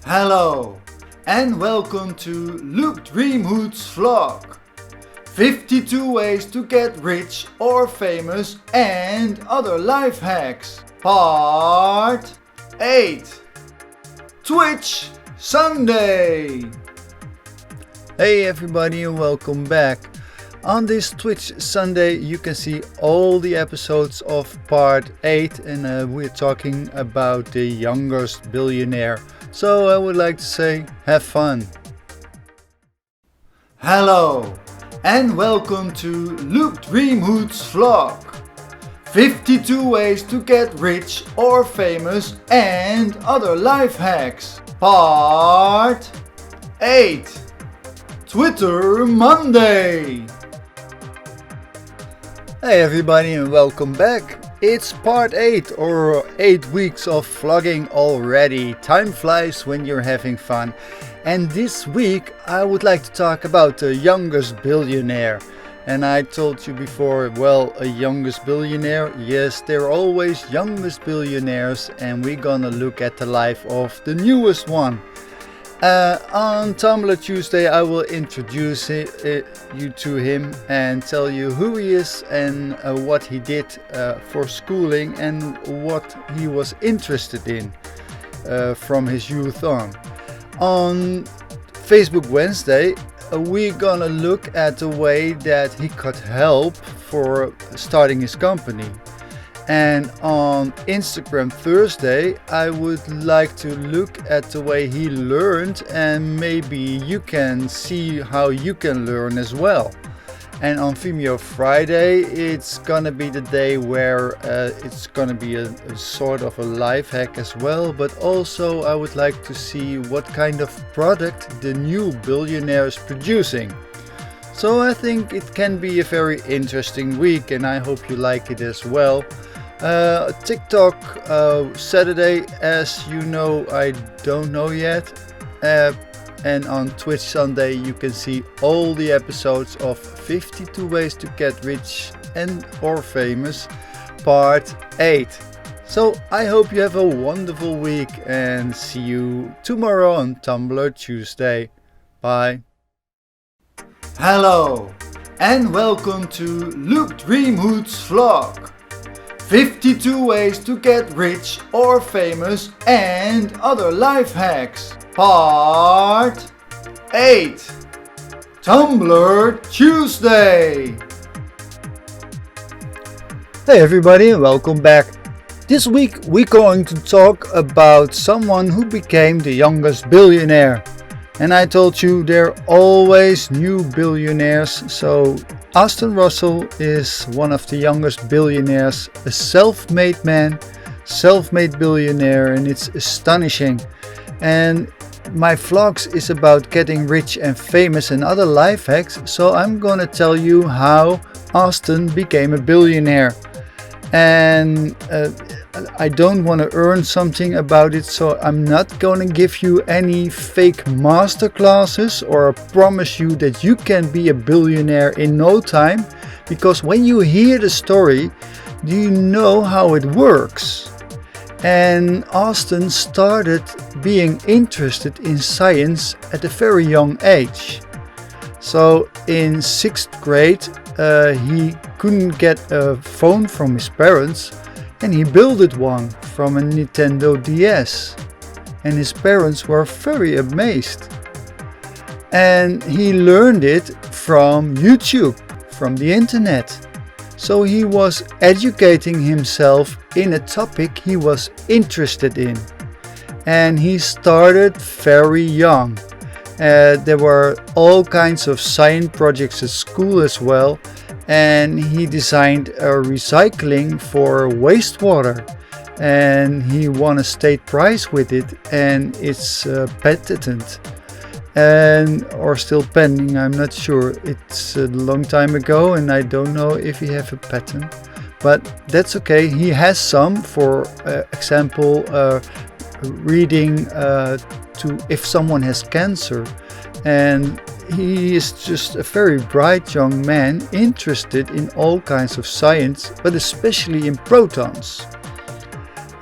Hello and welcome to Luke Dreamhood's vlog. 52 ways to get rich or famous and other life hacks. Part 8. Twitch Sunday. Hey everybody and welcome back. On this Twitch Sunday you can see all the episodes of part 8 and we're talking about the youngest billionaire. So I would like to say, have fun. Hello and welcome to Luke Dreamhood's vlog. 52 ways to get rich or famous and other life hacks. Part 8. Twitter Monday. Hey everybody and welcome back. It's part 8 or 8 weeks of vlogging already. Time flies when you're having fun. And this week I would like to talk about the youngest billionaire. And I told you before, well, a youngest billionaire. Yes, there are always youngest billionaires and we're gonna look at the life of the newest one. On Tumblr Tuesday I will introduce you to him and tell you who he is and what he did for schooling and what he was interested in from his youth on. On Facebook Wednesday we're gonna look at the way that he got help for starting his company. And on Instagram Thursday I would like to look at the way he learned and maybe you can see how you can learn as well. And on Vimeo Friday it's gonna be the day where it's gonna be a sort of a life hack as well, but also I would like to see what kind of product the new billionaire is producing. So I think it can be a very interesting week and I hope you like it as well. TikTok Saturday, as you know, I don't know yet. And on Twitch Sunday you can see all the episodes of 52 ways to get rich and or famous part 8. So I hope you have a wonderful week and see you tomorrow on Tumblr Tuesday. Bye. Hello and welcome to Luke Dreamhood's vlog. 52 ways to get rich or famous and other life hacks. Part 8. Tumblr Tuesday. Hey everybody and welcome back. This week we're going to talk about someone who became the youngest billionaire. And I told you there are always new billionaires, so Aston Russell is one of the youngest billionaires, a self-made man, self-made billionaire, and it's astonishing. And my vlogs is about getting rich and famous and other life hacks, so I'm gonna tell you how Aston became a billionaire. And I don't want to earn something about it, so I'm not going to give you any fake master classes or promise you that you can be a billionaire in no time, because when you hear the story do you know how it works. And Aston started being interested in science at a very young age. So in 6th grade he couldn't get a phone from his parents and he built one from a Nintendo DS. And his parents were very amazed. And he learned it from YouTube, from the internet. So he was educating himself in a topic he was interested in. And he started very young. There were all kinds of science projects at school as well, and he designed a recycling for wastewater and he won a state prize with it, and it's patented and or still pending. I'm not sure, it's a long time ago and I don't know if he have a patent, but that's okay. He has some, for example, reading to if someone has cancer, and he is just a very bright young man interested in all kinds of science, but especially in protons.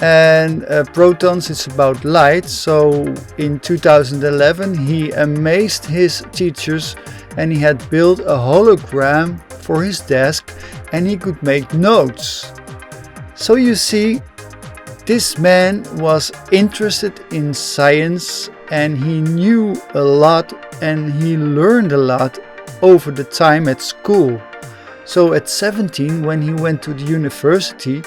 and protons is about light. So in 2011 he amazed his teachers and he had built a hologram for his desk and he could make notes. So you see, this man was interested in science and he knew a lot and he learned a lot over the time at school. So at 17, when he went to the university,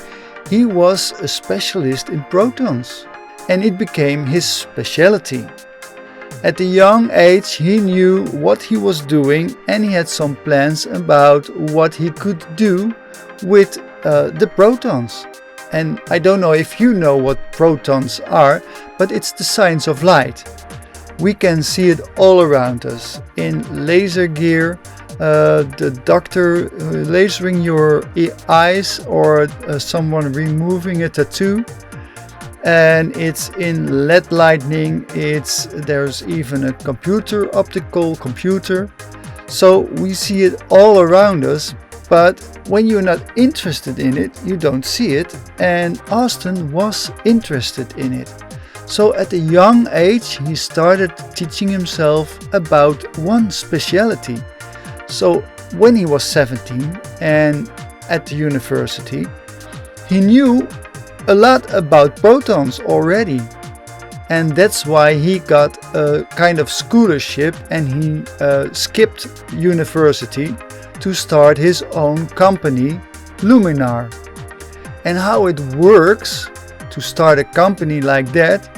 he was a specialist in protons and it became his specialty. At a young age he knew what he was doing and he had some plans about what he could do with the protons. And I don't know if you know what protons are, but it's the science of light. We can see it all around us in laser gear, the doctor lasering your eyes, or someone removing a tattoo. And it's in LED lighting, there's even a computer, optical computer. So we see it all around us, but when you're not interested in it, you don't see it. And Austin was interested in it. So at a young age, he started teaching himself about one specialty. So when he was 17 and at the university, he knew a lot about protons already. And that's why he got a kind of scholarship and he skipped university to start his own company, Luminar. And how it works to start a company like that,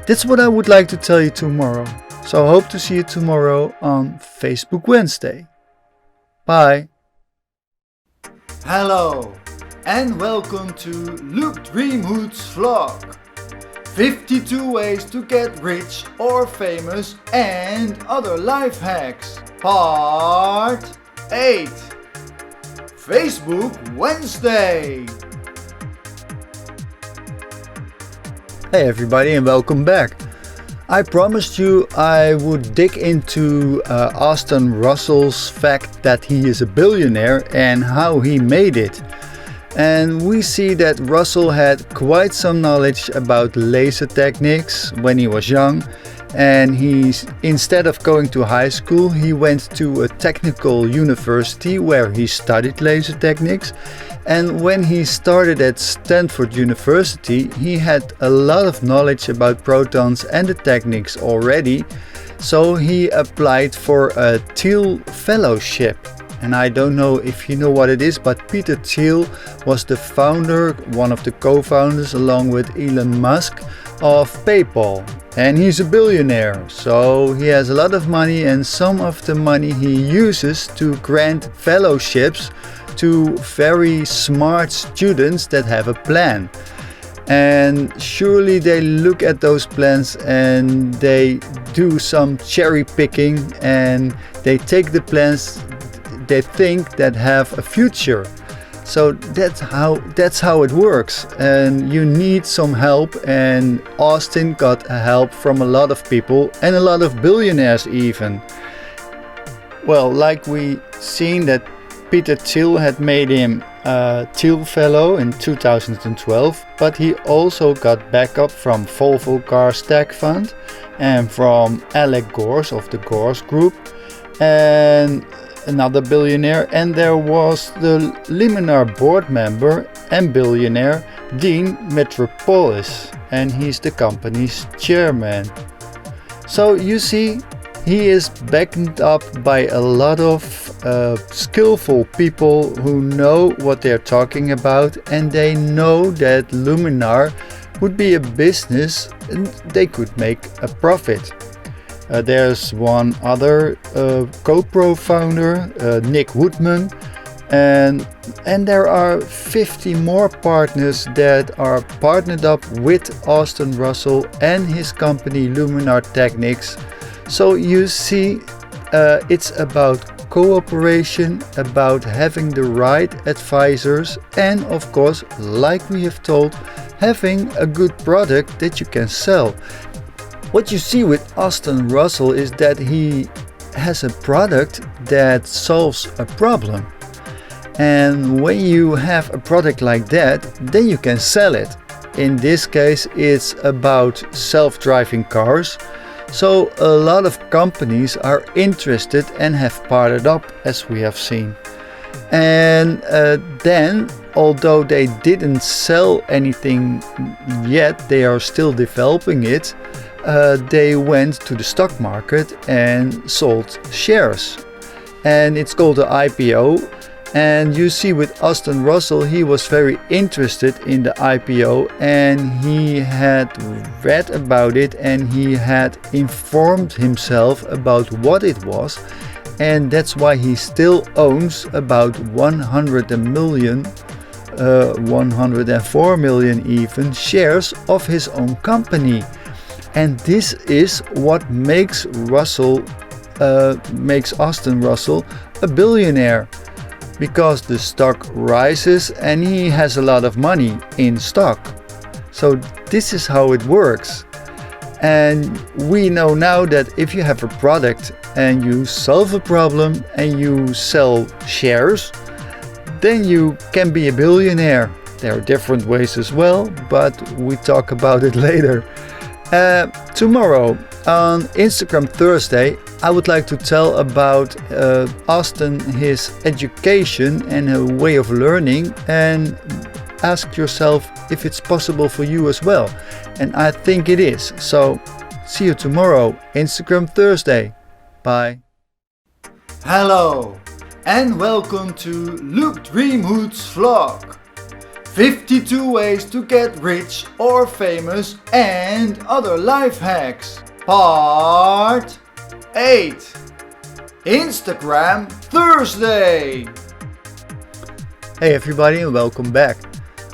that's what I would like to tell you tomorrow. So I hope to see you tomorrow on Facebook Wednesday. Bye. Hello and welcome to Luke Dreamhood's vlog. 52 ways to get rich or famous and other life hacks. Part 8. Facebook Wednesday. Hey everybody and welcome back. I promised you I would dig into Austin Russell's fact that he is a billionaire and how he made it. And we see that Russell had quite some knowledge about laser techniques when he was young, and instead of going to high school, he went to a technical university where he studied laser techniques. And when he started at Stanford University, he had a lot of knowledge about protons and the techniques already, so he applied for a Thiel Fellowship. And I don't know if you know what it is, but Peter Thiel was the founder, one of the co-founders along with Elon Musk, of PayPal. And he's a billionaire, so he has a lot of money, and some of the money he uses to grant fellowships to very smart students that have a plan. And surely they look at those plans and they do some cherry picking and they take the plans they think that have a future. So that's how it works, and you need some help, and Austin got help from a lot of people and a lot of billionaires even. Well, like we seen that Peter Thiel had made him a Thiel Fellow in 2012, but he also got backup from Volvo Cars Tech Fund and from Alec Gores of the Gores Group and another billionaire, and there was the Luminar board member and billionaire Dean Metropolis, and he's the company's chairman. So you see, he is backed up by a lot of skillful people who know what they're talking about, and they know that Luminar would be a business and they could make a profit. There's one other GoPro founder, Nick Woodman, and there are 50 more partners that are partnered up with Austin Russell and his company Luminar Techniques. So you see, it's about cooperation, about having the right advisors, and of course, like we have told, having a good product that you can sell. What you see with Austin Russell is that he has a product that solves a problem. And when you have a product like that, then you can sell it. In this case, it's about self-driving cars. So a lot of companies are interested and have partnered up, as we have seen. And then, although they didn't sell anything yet, they are still developing it. They went to the stock market and sold shares. And it's called the IPO. And you see with Aston Russell, he was very interested in the IPO and he had read about it and he had informed himself about what it was. And that's why he still owns about 104 million even shares of his own company. And this is what makes Aston Russell a billionaire. Because the stock rises and he has a lot of money in stock. So this is how it works. And we know now that if you have a product and you solve a problem and you sell shares, then you can be a billionaire. There are different ways as well, but we talk about it later. Tomorrow on Instagram Thursday, I would like to tell about Aston, his education and a way of learning, and ask yourself if it's possible for you as well. And I think it is. So see you tomorrow, Instagram Thursday. Bye. Hello and welcome to Luke Dreamhood's vlog. 52 ways to get rich or famous and other life hacks. Part 8. Instagram Thursday. Hey everybody and welcome back.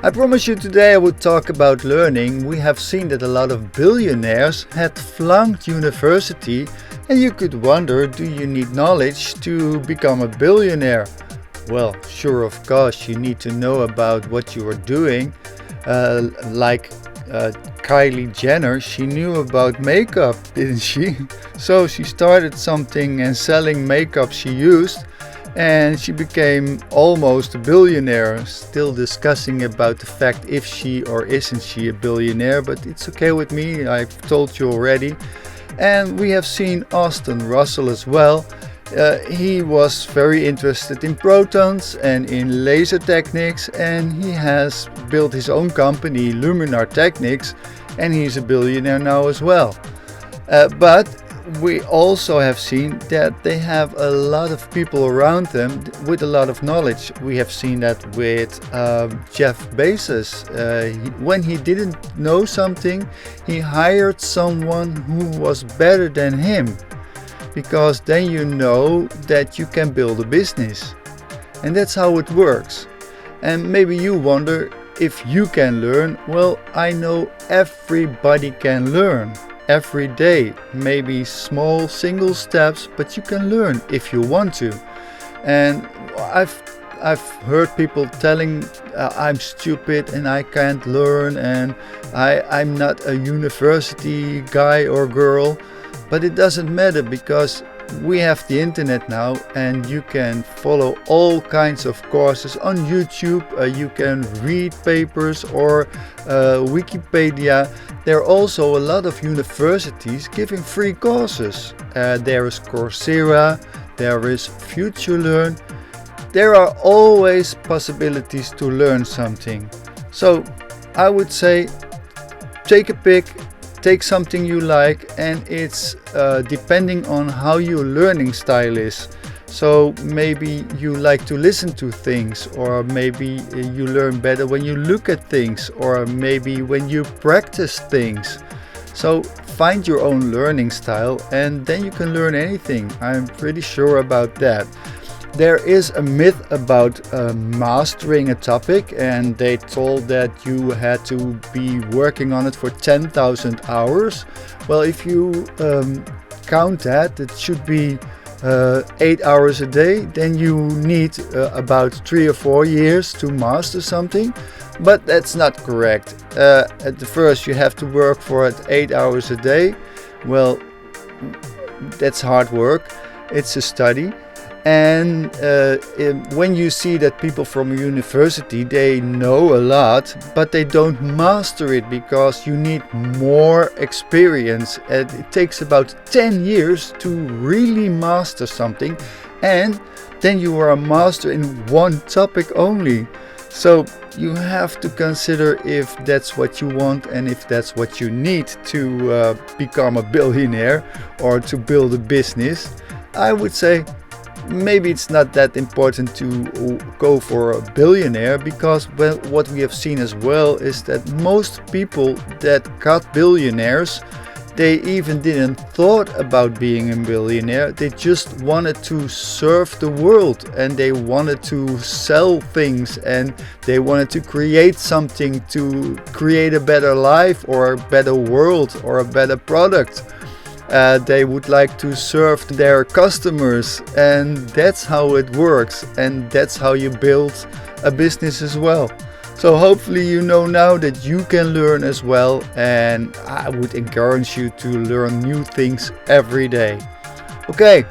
I promised you today I would talk about learning. We have seen that a lot of billionaires had flunked university and you could wonder, do you need knowledge to become a billionaire? Well, sure, of course, you need to know about what you are doing. Like Kylie Jenner, she knew about makeup, didn't she? So she started something and selling makeup she used, and she became almost a billionaire. Still discussing about the fact if she or isn't she a billionaire, but it's okay with me, I've told you already. And we have seen Aston Russell as well. He was very interested in protons and in laser techniques, and he has built his own company, Luminar Techniques, and he's a billionaire now as well. But we also have seen that they have a lot of people around them with a lot of knowledge. We have seen that with Jeff Bezos. When he didn't know something, he hired someone who was better than him. Because then you know that you can build a business. And that's how it works. And maybe you wonder if you can learn. Well, I know everybody can learn every day. Maybe small single steps, but you can learn if you want to. And I've heard people telling I'm stupid and I can't learn and I'm not a university guy or girl. But it doesn't matter because we have the internet now and you can follow all kinds of courses on YouTube. You can read papers or Wikipedia. There are also a lot of universities giving free courses. There is Coursera, there is FutureLearn. There are always possibilities to learn something. So I would say take a pick. Take something you like, and it's depending on how your learning style is. So maybe you like to listen to things, or maybe you learn better when you look at things, or maybe when you practice things. So find your own learning style and then you can learn anything. I'm pretty sure about that. There is a myth about mastering a topic, and they told that you had to be working on it for 10,000 hours. Well, if you count that, it should be 8 hours a day. Then you need about 3 or 4 years to master something. But that's not correct. At the first you have to work for it 8 hours a day. Well, that's hard work. It's a study. And when you see that people from university, they know a lot, but they don't master it because you need more experience. And it takes about 10 years to really master something, and then you are a master in one topic only. So you have to consider if that's what you want and if that's what you need to become a billionaire or to build a business. I would say maybe it's not that important to go for a billionaire, because well, what we have seen as well is that most people that got billionaires, they even didn't thought about being a billionaire. They just wanted to serve the world, and they wanted to sell things, and they wanted to create something to create a better life or a better world or a better product. They would like to serve their customers, and that's how it works, and that's how you build a business as well. So hopefully you know now that you can learn as well, and I would encourage you to learn new things every day. Okay,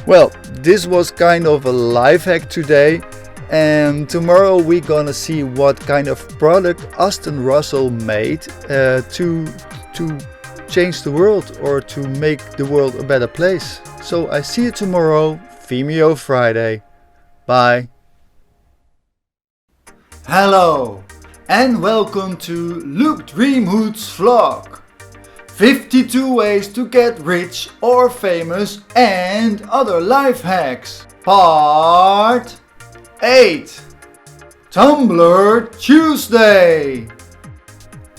well, this was kind of a life hack today, and tomorrow we're gonna see what kind of product Aston Russell made to change the world or to make the world a better place. So I see you tomorrow, Vimeo Friday. Bye. Hello and welcome to Luke Dreamhood's vlog. 52 ways to get rich or famous and other life hacks. Part 8. Tumblr Tuesday.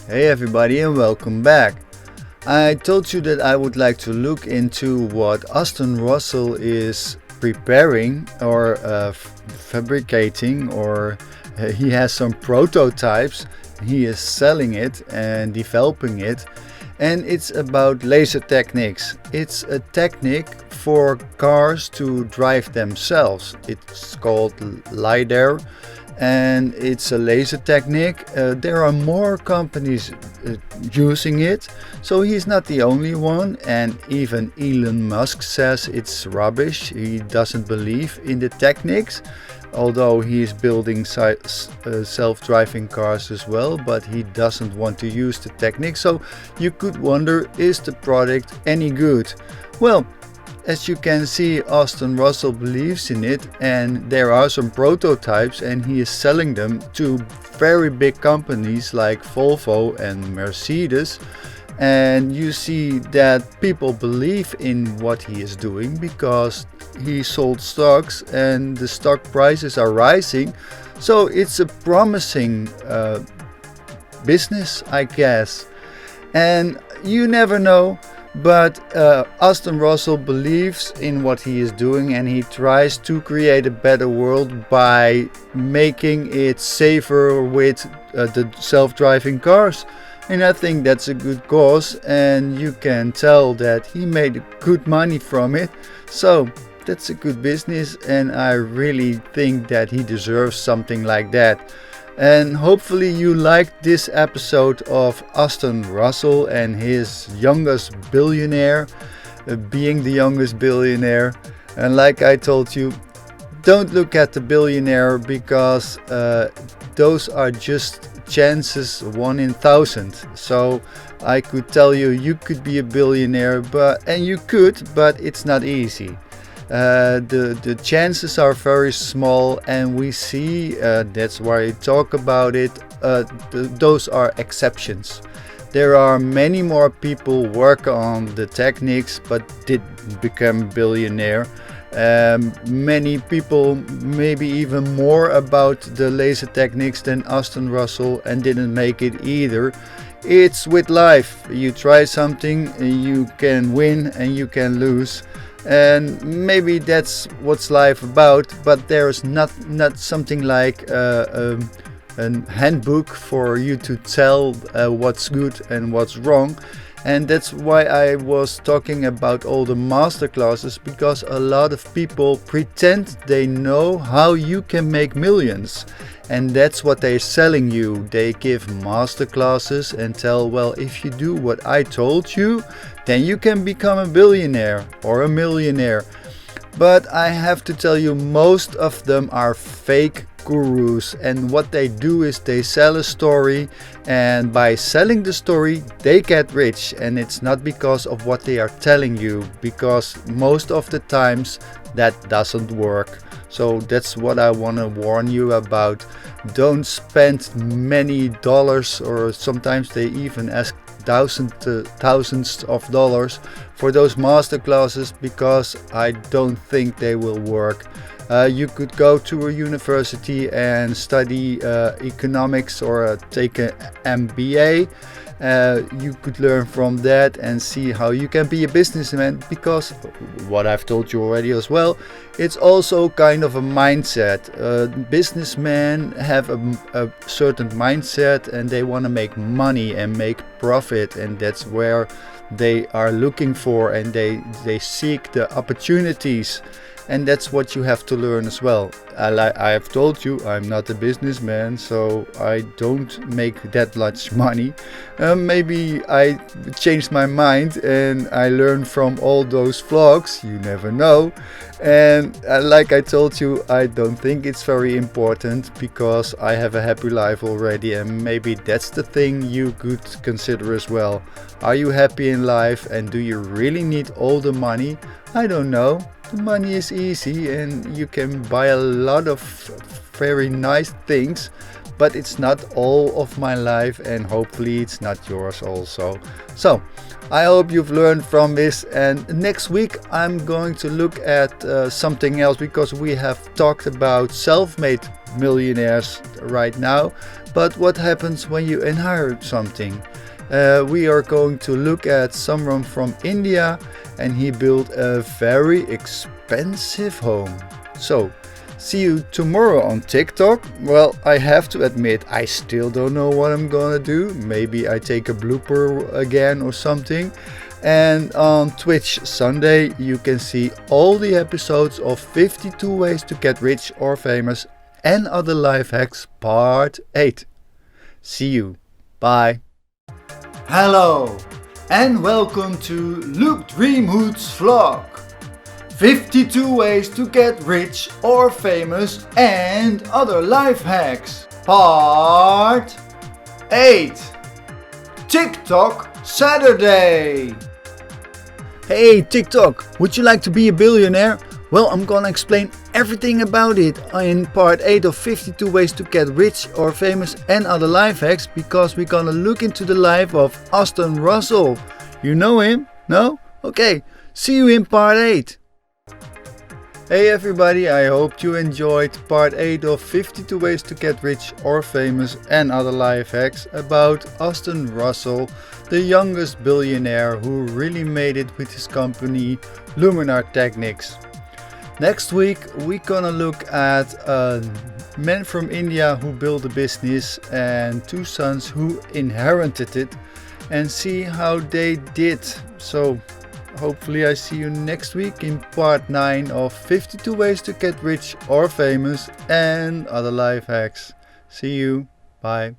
Hey everybody and welcome back. I told you that I would like to look into what Aston Russell is preparing or fabricating, or he has some prototypes. He is selling it and developing it, and it's about laser techniques. It's a technique for cars to drive themselves. It's called LiDAR, and it's a laser technique. There are more companies using it, so he's not the only one, and even Elon Musk says it's rubbish. He doesn't believe in the techniques, although he is building self-driving cars as well, but he doesn't want to use the technique. So you could wonder, is the product any good? Well, as you can see, Aston Russell believes in it, and there are some prototypes, and he is selling them to very big companies like Volvo and Mercedes. And you see that people believe in what he is doing because he sold stocks and the stock prices are rising. So it's a promising business, I guess. And you never know. But Aston Russell believes in what he is doing, and he tries to create a better world by making it safer with the self-driving cars. And I think that's a good cause, and you can tell that he made good money from it. So that's a good business, and I really think that he deserves something like that. And hopefully you liked this episode of Aston Russell and his youngest billionaire, being the youngest billionaire. And like I told you, don't look at the billionaire, because those are just chances 1 in 1,000. So I could tell you, you could be a billionaire, and you could, but it's not easy. The chances are very small, and we see that's why I talk about it. Those are exceptions. There are many more people work on the techniques but didn't become billionaire. Many people, maybe even more about the laser techniques than Aston Russell, and didn't make it either. It's with life. You try something, you can win and you can lose. And maybe that's what's life about, but there's not something like a handbook for you to tell what's good and what's wrong. And that's why I was talking about all the masterclasses, because a lot of people pretend they know how you can make millions. And that's what they're selling you. They give masterclasses and tell, well, if you do what I told you, then you can become a billionaire or a millionaire. But I have to tell you, most of them are fake gurus, and what they do is they sell a story, and by selling the story they get rich. And it's not because of what they are telling you, because most of the times that doesn't work. So that's what I want to warn you about. Don't spend many dollars, or sometimes they even ask thousands of dollars for those master classes, because I don't think they will work. You could go to a university and study economics, or take an MBA. You could learn from that and see how you can be a businessman, because what I've told you already as well, it's also kind of a mindset. Businessmen have a certain mindset, and they want to make money and make profit, and that's where they are looking for, and they seek the opportunities. And that's what you have to learn as well. I have told you, I'm not a businessman, so I don't make that much money. Maybe I changed my mind and I learned from all those vlogs, you never know. And like I told you, I don't think it's very important, because I have a happy life already, and maybe that's the thing you could consider as well. Are you happy in life, and do you really need all the money? I don't know. The money is easy, and you can buy a lot of very nice things, but it's not all of my life, and hopefully it's not yours also. So I hope you've learned from this, and next week I'm going to look at something else, because we have talked about self-made millionaires right now, but what happens when you inherit something? We are going to look at someone from India, and he built a very expensive home. So, see you tomorrow on TikTok. Well, I have to admit, I still don't know what I'm gonna do. Maybe I take a blooper again or something. And on Twitch Sunday, you can see all the episodes of 52 Ways to Get Rich or Famous and Other Life Hacks Part 8. See you. Bye. Hello and welcome to Luke Dreamhood's vlog. 52 Ways to Get Rich or Famous and Other Life Hacks Part 8. TikTok Saturday. Hey TikTok, would you like to be a billionaire? Well, I'm gonna explain everything about it in part 8 of 52 Ways to Get Rich or Famous and Other Life Hacks, because we're gonna look into the life of Austin Russell. You know him? No? Okay, see you in part 8. Hey everybody, I hope you enjoyed part 8 of 52 Ways to Get Rich or Famous and Other Life Hacks about Austin Russell, the youngest billionaire who really made it with his company Luminar Techniques. Next week we're gonna look at a man from India who built a business and two sons who inherited it, and see how they did. So hopefully I see you next week in part 9 of 52 Ways to Get Rich or Famous and Other Life Hacks. See you. Bye.